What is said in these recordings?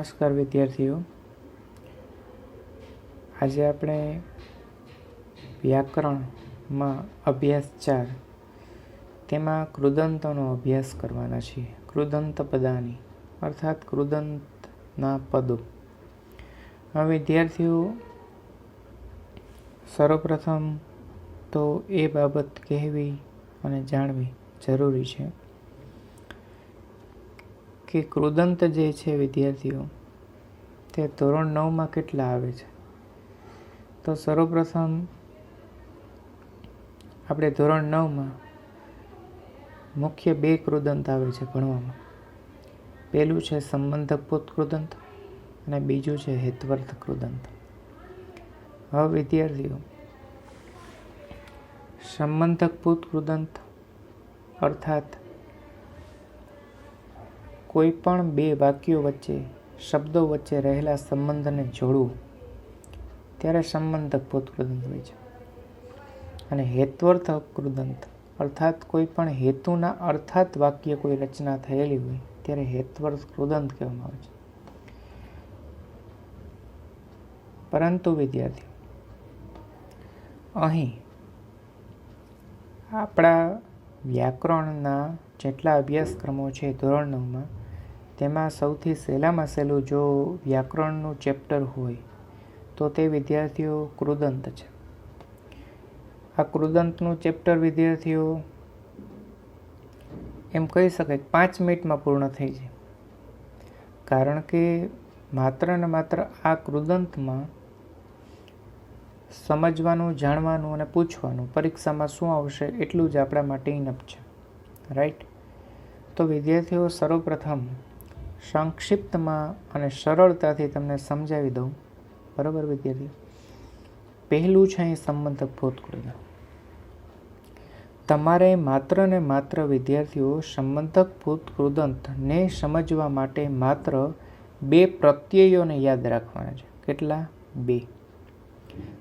નમસ્કાર વિદ્યાર્થીઓ, આજે આપણે વ્યાકરણમાં અભ્યાસ 4 તેમાં કૃદંતનો અભ્યાસ કરવાના છીએ. કૃદંત પદાની અર્થાત કૃદંતના પદો. હવે વિદ્યાર્થીઓ, સર્વપ્રથમ તો એ બાબત કહેવી અને જાણવી જરૂરી છે કે કૃદંત જે છે વિદ્યાર્થીઓ તે ધોરણ 9માં કેટલા આવે છે. તો સર્વપ્રથમ આપણે ધોરણ 9માં મુખ્ય 2 કૃદંત આવે છે ભણવામાં. પહેલું છે સંબંધકભૂત કૃદંત અને બીજું છે હેત્વર્થ કૃદંત. હવે વિદ્યાર્થીઓ, સંબંધકભૂત કૃદંત અર્થાત કોઈ પણ 2 વાક્યો વચ્ચે, શબ્દો વચ્ચે રહેલા સંબંધને જોડવું ત્યારે સંબંધકભૂત કૃદંત હોય છે. અને હેત્વર્થ કૃદંત અર્થાત કોઈ પણ હેતુના અર્થાત વાક્ય કોઈ રચના થયેલી હોય ત્યારે હેત્વર્થ કૃદંત કહેવામાં આવે છે. પરંતુ વિદ્યાર્થીઓ, અહીં આપણા વ્યાકરણના જેટલા અભ્યાસક્રમો છે ધોરણ 9માં, તેમાં સૌથી સહેલામાં સહેલું જો વ્યાકરણનું ચેપ્ટર હોય તો તે વિદ્યાર્થીઓ કૃદંત છે. આ કૃદંતનું ચેપ્ટર વિદ્યાર્થીઓ એમ કહી શકાય 5 મિનિટમાં પૂર્ણ થઈ જાય. કારણ કે માત્ર ને માત્ર આ કૃદંતમાં સમજવાનું, જાણવાનું અને પૂછવાનું પરીક્ષામાં શું આવશે એટલું જ આપણા માટે ઇનફ છે. રાઈટ? તો વિદ્યાર્થીઓ, સર્વપ્રથમ સંક્ષિપ્તમાં અને સરળતાથી તમને સમજાવી દઉં. બરાબર વિદ્યાર્થીઓ? પહેલું છે અહીં સંબંધકભૂત કૃદંત. તમારે માત્ર ને માત્ર વિદ્યાર્થીઓ સંબંધકભૂત કૃદંતને સમજવા માટે માત્ર 2 પ્રત્યયોને યાદ રાખવાના છે. કેટલા? 2.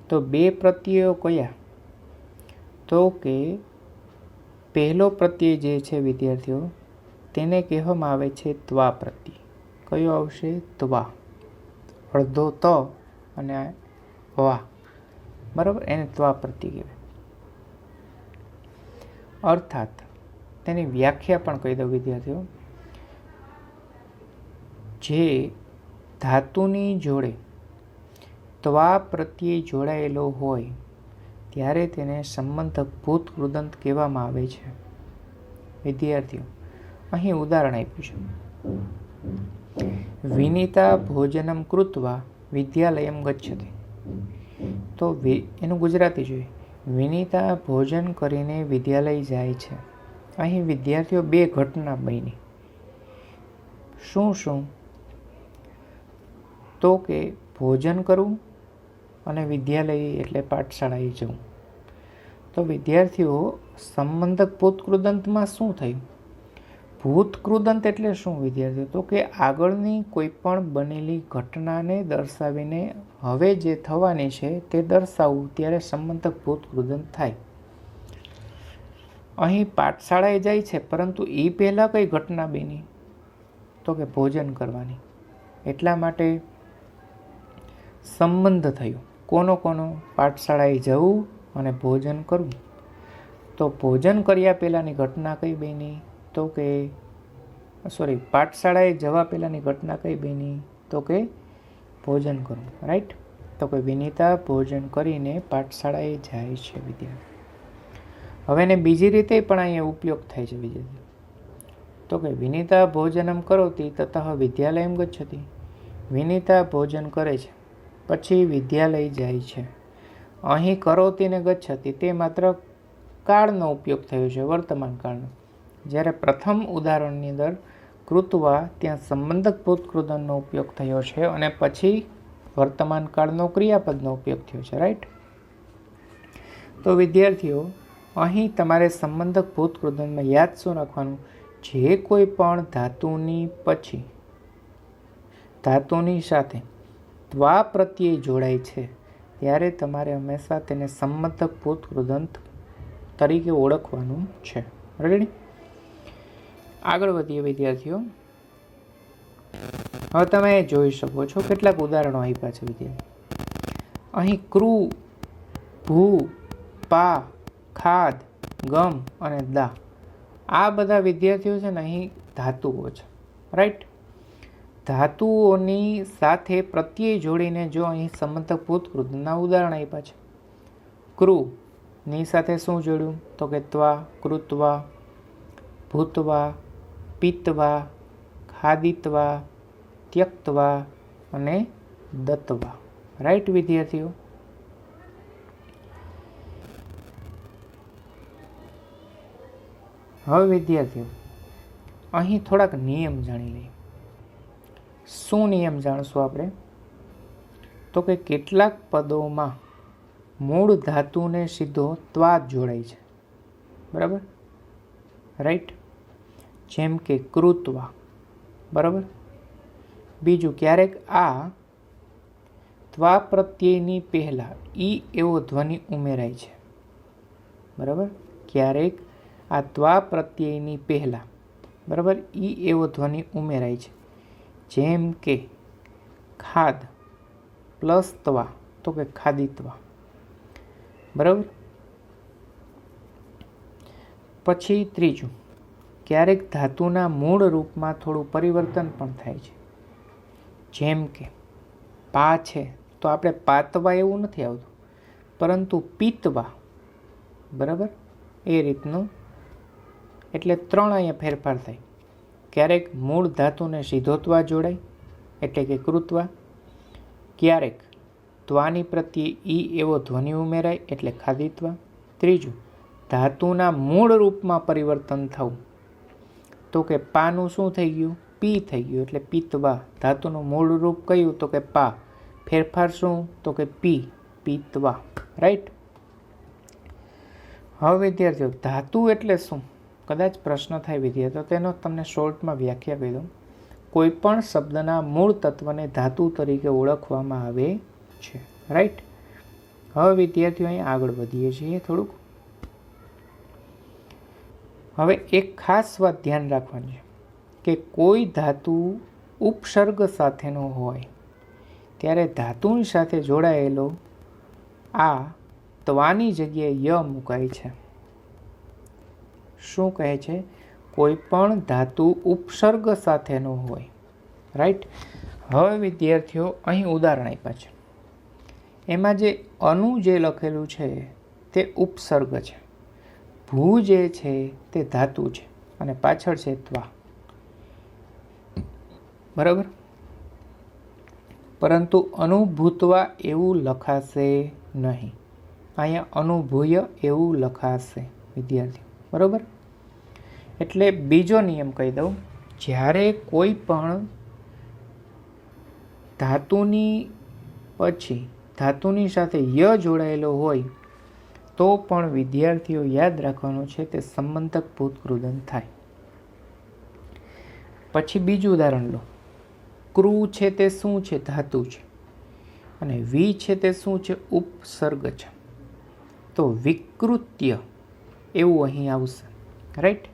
તો 2 પ્રત્યયો કયા? તો કે પહેલો પ્રત્યય જે છે વિદ્યાર્થીઓ તેને કહેવામાં આવે છે ત્વા પ્રત્યય. કયો આવશે? ત્વા. અડધો ત અને વા. બરાબર? એને ત્વા પ્રત્યય કહેવાય. અર્થાત તેની વ્યાખ્યા પણ કહી દઉં વિદ્યાર્થીઓ. જે ધાતુની જોડે ત્વા પ્રત્યય જોડાયેલો હોય ત્યારે તેને સંબંધકભૂત કૃદંત કહેવામાં આવે છે. વિદ્યાર્થીઓ, અહીં ઉદાહરણ આપ્યું છે. વિનીતા ભોજનમ કૃત્વા વિદ્યાલયમ ગચ્છતિ. તો એનું ગુજરાતી જોઈએ. વિનીતા ભોજન કરીને વિદ્યાલય જાય છે. અહીં વિદ્યાર્થીઓ 2 ઘટના બની. શું? તો કે ભોજન કરવું અને વિદ્યાલય એટલે પાઠશાળાએ જવું. તો વિદ્યાર્થીઓ, સંબંધકભૂત કૃદંતમાં શું થયું? ભૂત કૃદંત એટલે શું વિદ્યાર્થીઓ? તો કે આગળની કોઈ પણ બનેલી ઘટનાને દર્શાવીને હવે જે થવાની છે તે દર્શાવવું ત્યારે સંબંધકભૂત કૃદંત થાય. અહીં પાઠશાળાએ જાય છે પરંતુ એ પહેલાં કઈ ઘટના બની? તો કે ભોજન કરવાની. એટલા માટે સંબંધ થયો. કોનો? પાઠશાળાએ જવું અને ભોજન કરવું. તો ભોજન કર્યા પહેલાંની ઘટના કઈ બની? તો કે પાઠશાળાએ જવા પહેલાંની ઘટના કઈ બની? તો કે ભોજન કરવું. રાઈટ? તો કે વિનીતા ભોજન કરીને પાઠશાળાએ જાય છે વિદ્યાર્થી. હવે એને બીજી રીતે પણ અહીંયા ઉપયોગ થાય છે વિદ્યાર્થી. તો કે વિનીતા ભોજનમ કરોતિ તતઃ વિદ્યાલયમ ગચ્છતિ. વિનીતા ભોજન કરે છે પછી વિદ્યાલય જાય છે. અહીં કરોતિ ને ગચ્છતિ તે માત્ર કાળનો ઉપયોગ થયો છે, વર્તમાન કાળનો. જ્યારે પ્રથમ ઉદાહરણની અંદર કૃત્વા ત્યાં સંબંધકભૂત કૃદંતનો ઉપયોગ થયો છે અને પછી વર્તમાન કાળનો ક્રિયાપદનો ઉપયોગ થયો છે. રાઈટ? તો વિદ્યાર્થીઓ, અહીં તમારે સંબંધકભૂત કૃદંતમાં યાદ શું રાખવાનું? જે કોઈ પણ ધાતુની પછી ધાતુની સાથે ત્વા પ્રત્યય જોડાય છે ત્યારે તમારે હંમેશા તેને સંબંધકભૂત કૃદંત તરીકે ઓળખવાનું છે. રેડી? આગળ વધીએ વિદ્યાર્થીઓ. હવે તમે જોઈ શકો છો કેટલાક ઉદાહરણો આપ્યા છે વિદ્યાર્થી. અહીં ક્રૂ, ભૂ, પા, ખાદ, ગમ અને દા, આ બધા વિદ્યાર્થીઓ છે ને અહીં ધાતુઓ છે. રાઈટ. ધાતુઓની સાથે પ્રત્યય જોડીને જો અહીં સંબંધક ભૂતકૃતના ઉદાહરણ આપ્યા છે. ક્રૂ ની સાથે શું જોડ્યું? તો કે ત્વા, કૃત્વા, ભૂતવા, પીતવા, ખાદિત્વા, ત્યક્તવા અને દત્તવા. રાઈટ વિદ્યાર્થીઓ. હવે વિદ્યાર્થીઓ અહીં થોડાક નિયમ જાણી લઈએ. શું નિયમ જાણશું આપણે? તો કે કેટલાક પદોમાં મૂળ ધાતુને સીધો ત્વા જોડાય છે. બરાબર. રાઈટ. જેમ કે કૃત્વા. બરાબર. બીજું, ક્યારેક આ ત્વા પ્રત્યયની પહેલા ઈ એવો ધ્વનિ ઉમેરાય છે. બરાબર. ક્યારેક આ ત્વા પ્રત્યયની પહેલા બરાબર ઈ એવો ધ્વનિ ઉમેરાય છે. જેમ કે ખાદ પ્લસ ત્વા, તો કે ખાદિત્વા. બરાબર. પછી ત્રીજું, ક્યારેક ધાતુના મૂળ રૂપમાં થોડું પરિવર્તન પણ થાય છે. જેમ કે પા છે તો આપણે પાતવા એવું નથી આવતું, પરંતુ પીતવા. બરાબર. એ રીતનું. એટલે 3 અહીંયા ફેરફાર થાય. ક્યારેક મૂળ ધાતુને સીધો ત્વા જોડાય એટલે કે કૃત્વા. ક્યારેક ત્વાની પ્રત્યે ઈ એવો ધ્વનિ ઉમેરાય એટલે ખાદિત્વા. ત્રીજું, ધાતુના મૂળ રૂપમાં પરિવર્તન થવું, તો કે પાનું શું થઈ ગયું? પી થઈ ગયું એટલે પીતવા. ધાતુનું મૂળ રૂપ કયું? તો કે પા. ફેરફાર શું? તો કે પી, પીતવા. રાઈટ. હવે વિદ્યાર્થીઓ, ધાતુ એટલે શું? કદાચ પ્રશ્ન થાય વિદ્યાર્થીઓ, તેનો તમને શોર્ટમાં વ્યાખ્યા કહી દઉં. કોઈ પણ શબ્દના મૂળ તત્વને ધાતુ તરીકે ઓળખવામાં આવે છે. રાઈટ. હવે વિદ્યાર્થીઓ અહીં આગળ વધીએ છીએ થોડુંક. હવે એક ખાસ વાત ધ્યાન રાખવાની છે કે કોઈ ધાતુ ઉપસર્ગ સાથેનો હોય ત્યારે ધાતુની સાથે જોડાયેલો આ ત્વાની જગ્યાએ ય મુકાય છે. શું કહે છે? કોઈ પણ ધાતુ ઉપસર્ગ સાથેનો હોય. રાઈટ. હવે વિદ્યાર્થીઓ અહીં ઉદાહરણ આપ્યા છે. એમાં જે અનુ જે લખેલું છે તે ઉપસર્ગ છે. ભૂ જે છે તે ધાતુ છે અને પાછળ છે ત્વા. બરાબર. પરંતુ અનુભૂતવા એવું લખાશે નહીં. અહીંયા અનુભૂય એવું લખાશે વિદ્યાર્થીઓ. બરાબર. એટલે બીજો નિયમ કહી દઉં. જ્યારે કોઈ પણ ધાતુની પછી ધાતુની સાથે ય જોડાયેલો હોય તો પણ વિદ્યાર્થીઓ યાદ રાખવાનું છે તે સંબંધક ભૂતકૃદંત થાય. પછી બીજું ઉદાહરણ લો. ક્રૂ છે તે શું છે? ધાતુ છે. અને વી છે તે શું છે? ઉપસર્ગ છે. તો વિકૃત્ય એવું અહીં આવશે. રાઈટ.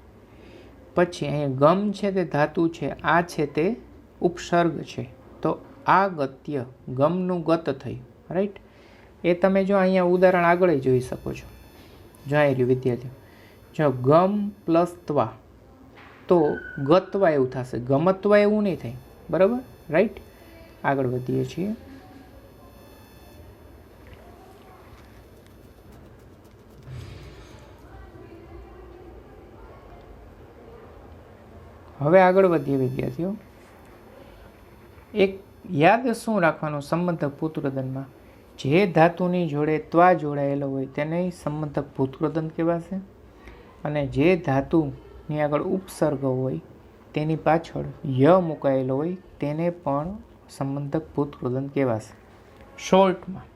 પછી અહીં ગમ છે તે ધાતુ છે, આ છે તે ઉપસર્ગ છે, તો આ ગત્ય ગમનું ગત થયું. રાઈટ. એ તમે જો અહીંયા ઉદાહરણ આગળ જોઈ શકો છો. જોઈ રહ્યું વિદ્યાર્થીઓ. જો ગમ પ્લસ ત્વા તો ગત્વા એવું થશે, ગમત્વા એવું નહીં થાય. બરાબર. રાઈટ. આગળ વધીએ છીએ. હવે આગળ વધીએ વિદ્યાર્થીઓ. એક યાદ શું રાખવાનું સંબંધક ભૂતકૃદંતમાં? જે ધાતુની જોડે ત્વા જોડાયેલો હોય તેને સંબંધક ભૂતકૃદંત કહેવાશે, અને જે ધાતુની આગળ ઉપસર્ગ હોય તેની પાછળ ય મુકાયેલો હોય તેને પણ સંબંધક ભૂતકૃદંત કહેવાશે. શોર્ટમાં,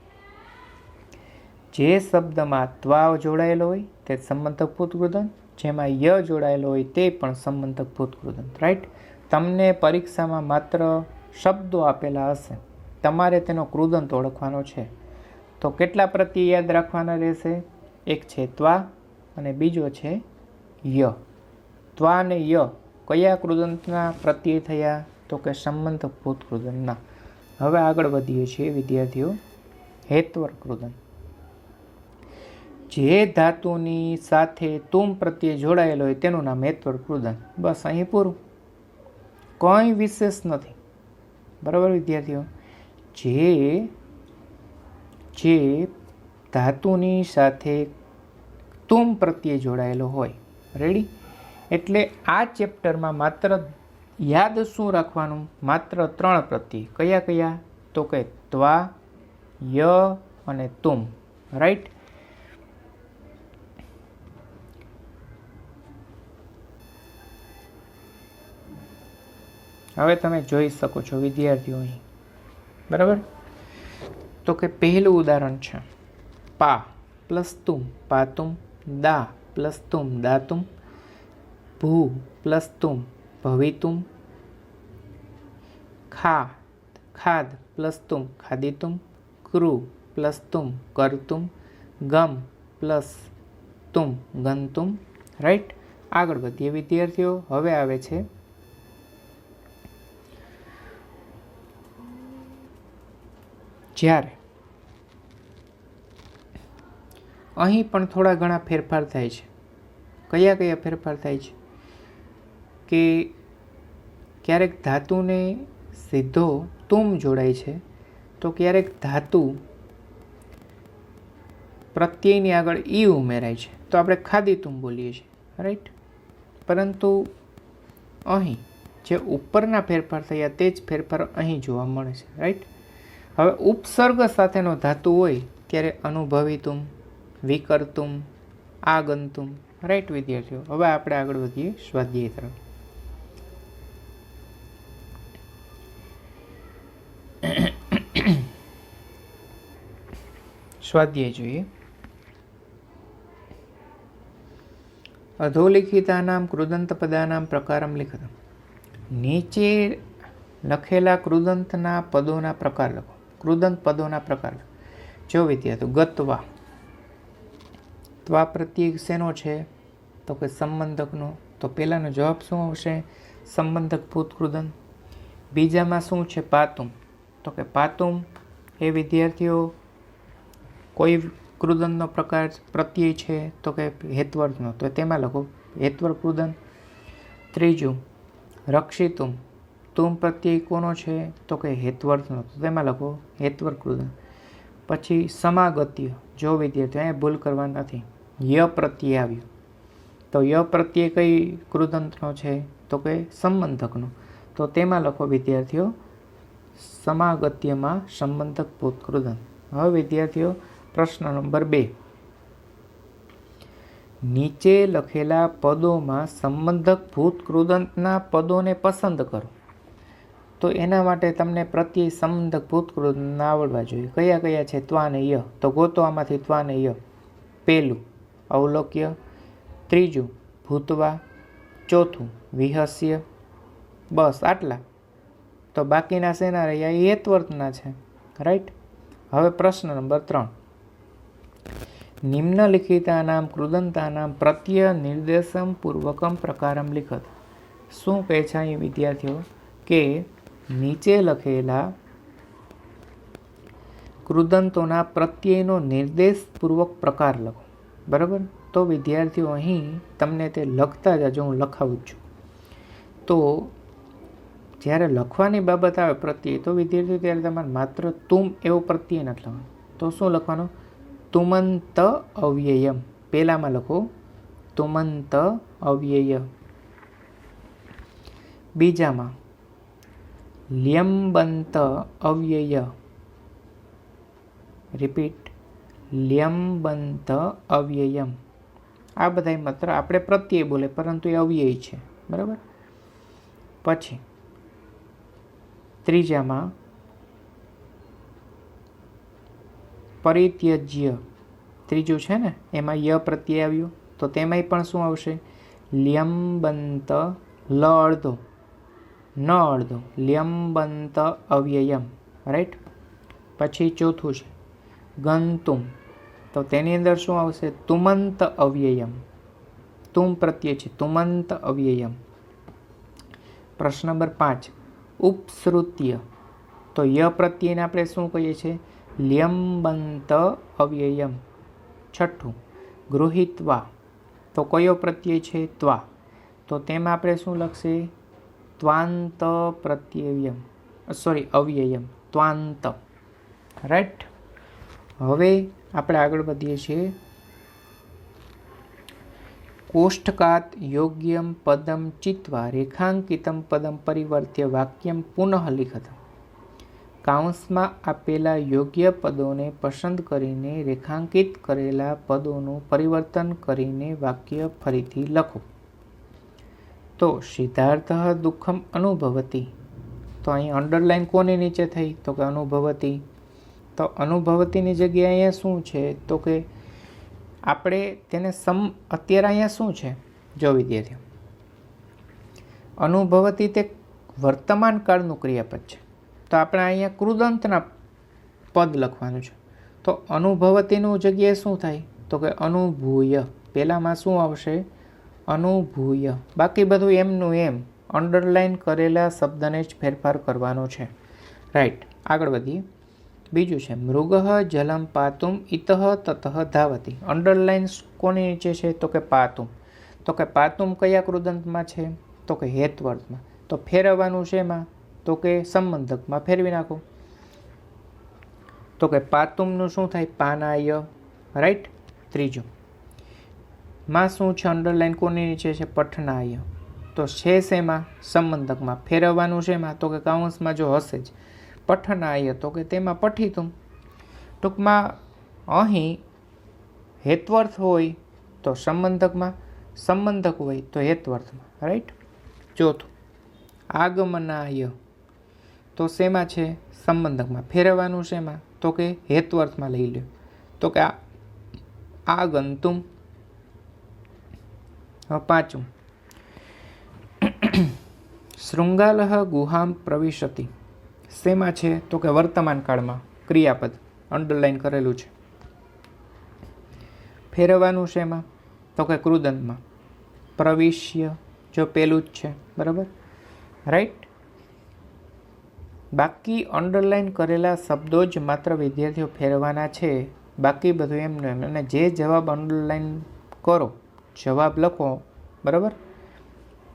જે શબ્દમાં ત્વા જોડાયેલો હોય તે સંબંધક ભૂતકૃદંત, જેમાં ય જોડાયેલો હોય તે પણ સંબંધક ભૂતકૃદંત. રાઈટ. તમને પરીક્ષામાં માત્ર શબ્દો આપેલા હશે, તમારે તેનો કૃદંત ઓળખવાનો છે. તો કેટલા પ્રત્યય યાદ રાખવાના રહેશે? એક છે ત્વા અને બીજો છે ય. ત્વા અને ય કયા કૃદંતના પ્રત્યય થયા? તો કે સંબંધક કૃદંત ના. હવે આગળ વધીએ છીએ વિદ્યાર્થીઓ. હેતવર્ક કૃદંત. જે ધાતુની સાથે તુમ પ્રત્યય જોડાયેલો હોય તેનું નામ હેતવર્ક કૃદંત. બસ અહીં પૂરું, કંઈ વિશેષ નથી. બરાબર વિદ્યાર્થીઓ. જે ધાતુની સાથે તુમ પ્રત્યય જોડાયેલો હોય. રેડી? એટલે આ ચેપ્ટરમાં માત્ર યાદ શું રાખવાનું? માત્ર 3 પ્રત્યય. કયા કયા? તો કે ત્વા, ય અને તુમ. રાઈટ? હવે તમે જોઈ શકો છો વિદ્યાર્થીઓ અહીં. બરાબર? તો કે પહેલું ઉદાહરણ છે પા પ્લસ તુમ પાતુમ, દા પ્લસ તુમ દાતુમ, ભૂ પ્લસ તુમ ભવિતુમ, ખાદ પ્લસ તુમ ખાદિતુમ, ક્રુ પ્લસ તુમ કરતુમ, ગમ પ્લસ તુમ ગંતુમ. રાઈટ? આગળ વધીએ વિદ્યાર્થીઓ. હવે આવે છે જ્યારે અહીં પણ થોડા ઘણા ફેરફાર થાય છે. કયા કયા ફેરફાર થાય છે? કે ક્યારેક ધાતુને સીધો તુમ જોડાય છે, તો ક્યારેક ધાતુ પ્રત્યયની આગળ ઈ ઉમેરાય છે, તો આપણે ખાદિતુમ બોલીએ છીએ. રાઈટ? પરંતુ અહીં જે ઉપરના ફેરફાર થયા તે જ ફેરફાર અહીં જોવા મળે છે. રાઈટ? હવે ઉપસર્ગ સાથેનો ધાતુ હોય ત્યારે અનુભવિતુમ, વિકર્તુમ, આગંતુમ. રાઈટ વિદ્યાર્થીઓ? હવે આપણે આગળ વધીએ સ્વાધ્યાય તરફ. સ્વાધ્યાય જોઈએ. અધોલિખિતાનામ કૃદંત પદાનામ પ્રકારમ લિખતમ. નીચે લખેલા કૃદંતના પદોના પ્રકાર લખો. કૃદંત પદોના પ્રકાર. જો વિદ્યાર્થીઓ, ગત્વા. ત્વા પ્રત્યય શેનો છે? તો કે સંબંધકનો. તો પહેલાનો જવાબ શું આવશે? સંબંધક ભૂત કૃદંત. બીજામાં શું છે? પાતુમ. તો કે પાતુમ એ વિદ્યાર્થીઓ કોઈ કૃદંતનો પ્રકાર પ્રત્યય છે તો કે હેતવર્કનો, તો તેમાં લખો હેતવર્ક કૃદંત. ત્રીજું રક્ષિતુમ. તુમ પ્રત્યય કોનો છે? તો કે હેતવર્કનો, તો તેમાં લખો હેતવર્ક કૃદંત. પછી સમાગત્ય. જો વિદ્યાર્થીઓ અહીંયા ભૂલ કરવા નથી, ય પ્રત્યય આવ્યું, તો ય પ્રત્યય કઈ કૃદંતનો છે? તો કે સંબંધકનો, તો તેમાં લખો વિદ્યાર્થીઓ સમાગત્યમાં સંબંધક ભૂત કૃદંત. હવે વિદ્યાર્થીઓ પ્રશ્ન નંબર 2. નીચે લખેલા પદોમાં સંબંધક ભૂત કૃદંતના પદોને પસંદ કરો. તો એના માટે તમને પ્રત્યય સંબંધક ભૂત કૃદંતના આવડવા જોઈએ. કયા કયા છે? ત્વા ને ય. તો ગોતો આમાંથી ત્વા ને ય. પહેલું અવલોક્ય, ત્રીજું ભૂતવા, ચોથું વિહસ્ય. બસ આટલા. તો બાકીના શેના રહ્યા? એ હેતવર્કના છે. રાઈટ? હવે પ્રશ્ન નંબર 3. નિમ્નલિખિતાનામ કૃદંતાનામ પ્રત્યય નિર્દેશમ પૂર્વકમ પ્રકારમ લિખત. શું કહે છે અહીં વિદ્યાર્થીઓ? કે નીચે લખેલા કૃદંતોના પ્રત્યયનો નિર્દેશપૂર્વક પ્રકાર લખો. બરાબર? તો વિદ્યાર્થીઓ અહીં તમને તે લખતા જાજો, હું લખાવું છું. તો જ્યારે લખવાની બાબત આવે પ્રત્યય, તો વિદ્યાર્થીઓ ત્યારે તમારે માત્ર તુમ એવો પ્રત્યય નથી લખવાનો. તો શું લખવાનું? તુમંત અવ્યયમ. પહેલામાં લખો તુમંત અવ્યય. બીજામાં લ્યંબંત અવ્યય. રિપીટ, લ્યંબંત અવ્યયમ. આ બધા માત્ર આપણે પ્રત્યય બોલે પરંતુ એ અવ્યય છે. બરાબર? પછી ત્રીજામાં પરિત્યજ્ય. ત્રીજું છે ને, એમાં ય પ્રત્યય આવ્યું, તો તેમાંય પણ શું આવશે? લ્યંબંત, લ અડધો, ન અડધો, લ્યંબંત અવ્યયમ. રાઈટ? પછી ચોથું છે ગંતુમ, તો તેની અંદર શું આવશે? તુમંત અવ્યયમ. તુમ પ્રત્યય છે, તુમંત અવ્યયમ. પ્રશ્ન નંબર 5. ઉપસૃત્ય, તો ય પ્રત્યેને આપણે શું કહીએ છીએ? લ્યંબંત અવ્યયમ. છઠ્ઠું, ગૃહિત્વા, તો કયો પ્રત્યય છે? ત્વા. તો તેમાં આપણે શું લખશે? ત્વાંત પ્રત્યયમ, અવ્યયમ, ત્વાંત. રાઈટ. હવે આપણે આગળ વધીએ છીએ. કોષ્ટકાત યોગ્યમ પદમ ચિત્વા રેખાંકિતમ પદમ પરિવર્ત્ય વાક્યમ પુનઃ લિખત. કાઉન્સમાં આપેલા યોગ્ય પદોને પસંદ કરીને રેખાંકિત કરેલા પદોનું પરિવર્તન કરીને વાક્ય ફરીથી લખો. તો સિદ્ધાર્થ દુઃખમ અનુભવતી, તો અહીં અંડરલાઈન કોની નીચે થઈ? તો કે અનુભવતી. તો અનુભવતીની જગ્યાએ અહીંયા શું છે? તો કે આપણે તેને અત્યારે અહીંયા શું છે? જો વિદ્યાર્થીઓ, અનુભવતી તે વર્તમાન કાળનું ક્રિયાપદ છે. તો આપણે અહીંયા કૃદંતના પદ લખવાનું છે. તો અનુભવતીનું જગ્યાએ શું થાય? તો કે અનુભૂય. પહેલામાં શું આવશે? અનુભૂય. બાકી બધું એમનું એમ અંડરલાઈન કરેલા શબ્દને જ ફેરફાર કરવાનો છે. રાઈટ. આગળ વધીએ. બીજું છે મૃગ જલમ પાતુમ ઇતઃ તતઃ ધાવતી. અંડરલાઈન કોની નીચે છે? તો કે પાતુમ. તો કે પાતુમ કયા કૃદંતમાં છે? તો કે હેતવર્તમાં. તો ફેરવવાનું છે એમાં? તો કે સંબંધકમાં ફેરવી નાખો. તો કે પાતુમનું શું થાય? પાનાય. રાઈટ. ત્રીજું માં શું છે? અંડરલાઈન કોની નીચે છે? પઠનાય. તો છે શેમાં? સંબંધકમાં. ફેરવવાનું છે એમાં? તો કે કાઉન્સમાં જો હશે જ પઠનાય, તો કે તેમાં પઠિતુમ. ટૂંકમાં અહીં હેત્વર્થ હોય તો સંબંધકમાં, સંબંધક હોય તો હેત્વર્થમાં. રાઈટ. ચોથું આગમનાય, તો શેમાં છે? સંબંધકમાં. ફેરવવાનું શેમાં? તો કે હેત્વર્થમાં લઈ લ્યો. તો કે આગંતુમ. પાંચમું શૃંગાલહ ગુહામ પ્રવિશતિ. શેમાં છે? તો કે વર્તમાન કાળમાં ક્રિયાપદ અંડરલાઈન કરેલું છે. ફેરવવાનું શેમાં? તો કે કૃદંતમાં. પ્રવિશ્ય જો પેલું જ છે. બરાબર. રાઈટ. બાકી અંડરલાઈન કરેલા શબ્દો જ માત્ર વિદ્યાર્થીઓ ફેરવવાના છે. બાકી બધું એમનું એમ. અને જે જવાબ અંડરલાઈન કરો, જવાબ લખો, બરાબર,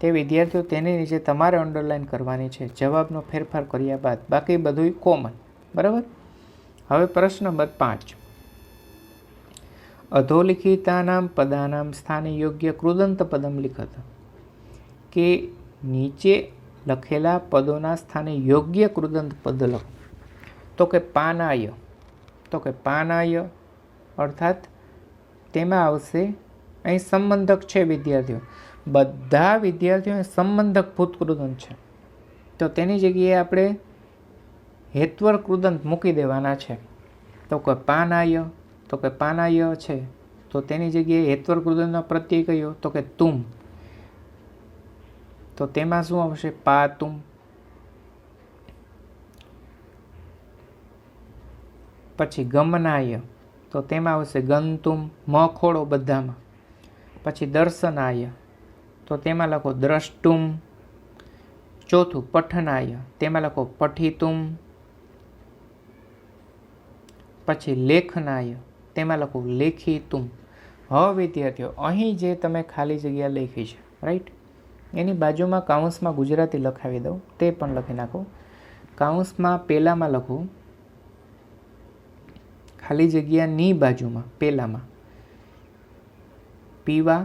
તે વિદ્યાર્થીઓ તેની નીચે તમારે અંડરલાઈન કરવાની છે જવાબનો ફેરફાર કર્યા બાદ. બાકી બધું કોમન. બરાબર. હવે પ્રશ્ન નંબર 5. અધોલિખિતાનામ પદાનામ સ્થાને યોગ્ય કૃદંત પદમ લિખત. કે નીચે લખેલા પદોના સ્થાને યોગ્ય કૃદંત પદ લખો. તો કે પાનાય. તો કે પાનાય અર્થાત તેમાં આવશે, અહીં સંબંધક છે વિદ્યાર્થીઓ, બધા વિદ્યાર્થીઓ સંબંધક ભૂત કૃદંત છે. તો તેની જગ્યાએ આપણે હેત્વર કૃદંત મૂકી દેવાના છે. તો કે પાનાય, તો કે પાનાય છે, તો તેની જગ્યાએ હેત્વર કૃદંતનો પ્રત્યય કયો? તો કે તુમ. તો તેમાં શું આવશે? પાતુમ. પછી ગમનાય, તો તેમાં આવશે ગંતુમ. મ ખોડો બધામાં. પછી દર્શનાય, તો તેમાં લખો દ્રષ્ટુમ. ચોથું પઠનાય, તેમાં લખો પઠિતુમ. પછી લેખનાય, તેમાં લખો લેખિતુમ. હવે વિદ્યાર્થીઓ, અહીં જે તમે ખાલી જગ્યા લખી છે, રાઈટ, એની બાજુમાં કાઉન્સમાં ગુજરાતી લખાવી દઉં, તે પણ લખી નાખો. કાઉન્સમાં પહેલામાં લખો, ખાલી જગ્યાની બાજુમાં પહેલામાં પીવા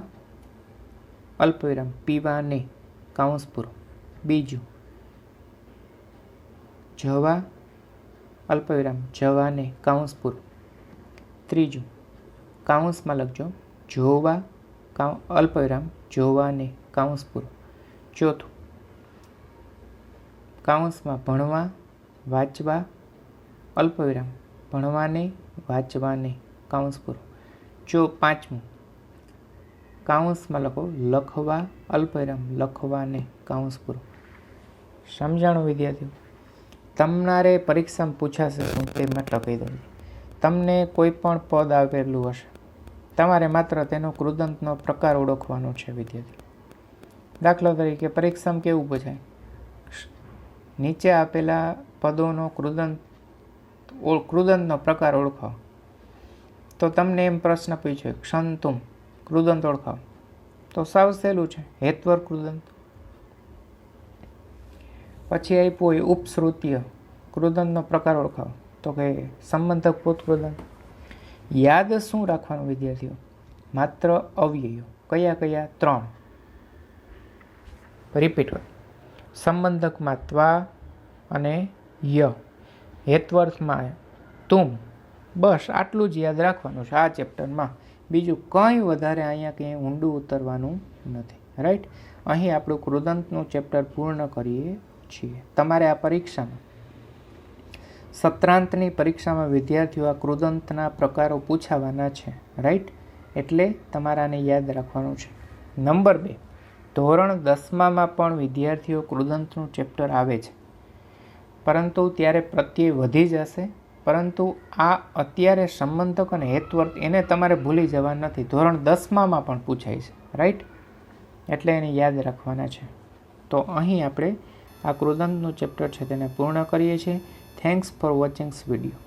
અલ્પવિરામ પીવાને કાઉન્સ પૂરો. બીજું જવા અલ્પવિરામ જવાને કાઉન્સ પૂરો. ત્રીજું કાઉન્સમાં લખજો જોવા અલ્પવિરામ જોવાને કાઉન્સ પૂરો. ચોથું કાઉન્સમાં ભણવા વાંચવા અલ્પવિરામ ભણવાને વાંચવાને કાઉન્સ પૂરો. પાંચમું કાઉન્સમાં લખો લખવા અલ્પવિરામ લખવાને કાઉન્સ પૂરો. સમજાણું વિદ્યાર્થીઓ? તમારે પરીક્ષામાં પૂછાશે શું તે માટે કહી દઉં. તમને કોઈ પણ પદ આવેલું હશે, તમારે માત્ર તેનો કૃદંતનો પ્રકાર ઓળખવાનો છે વિદ્યાર્થી. દાખલા તરીકે પરીક્ષામાં કેવું પૂછાય? નીચે આપેલા પદોનો કૃદંતનો પ્રકાર ઓળખાવો. તો તમને એમ પ્રશ્ન પૂછ્યો ક્ષંતુમ, કૃદંત ઓળખાવો. તો સાવ સહેલું છે, હેત્વર કૃદંત. પછી આપ્યું હોય ઉપશ્રુત્ય, કૃદંતનો પ્રકાર ઓળખાવો. તો કે સંબંધક પોત કૃદંત. યાદ શું રાખવાનું વિદ્યાર્થીઓ? માત્ર અવ્યયો. કયા કયા? 3. રિપીટ કરો. સંબંધકમાં ત્વા અને ય, હેત્વર્થમાં તુમ. બસ આટલું જ યાદ રાખવાનું છે આ ચેપ્ટરમાં. બીજું કંઈ વધારે અહીંયા કંઈ ઊંડું ઉતરવાનું નથી. રાઈટ. અહીં આપણું કૃદંતનું ચેપ્ટર પૂર્ણ કરીએ છીએ. તમારે આ પરીક્ષામાં, સત્રાંતની પરીક્ષામાં વિદ્યાર્થીઓ આ કૃદંતના પ્રકારો પૂછાવાના છે. રાઈટ. એટલે તમારાને યાદ રાખવાનું છે. નંબર 2, ધોરણ 10માં પણ વિદ્યાર્થીઓ કૃદંતનું ચેપ્ટર આવે છે, પરંતુ ત્યારે પ્રત્યય વધી જશે. પરંતુ આ અત્યારે સંબંધક અને હેત્વર્થ એને તમારે ભૂલી જવા નથી. ધોરણ 10માં પણ પૂછાય છે. રાઈટ. એટલે એને યાદ રાખવાના છે. તો અહીં આપણે આ કૃદંતનું ચેપ્ટર છે તેને પૂર્ણ કરીએ છીએ. Thanks for watching video.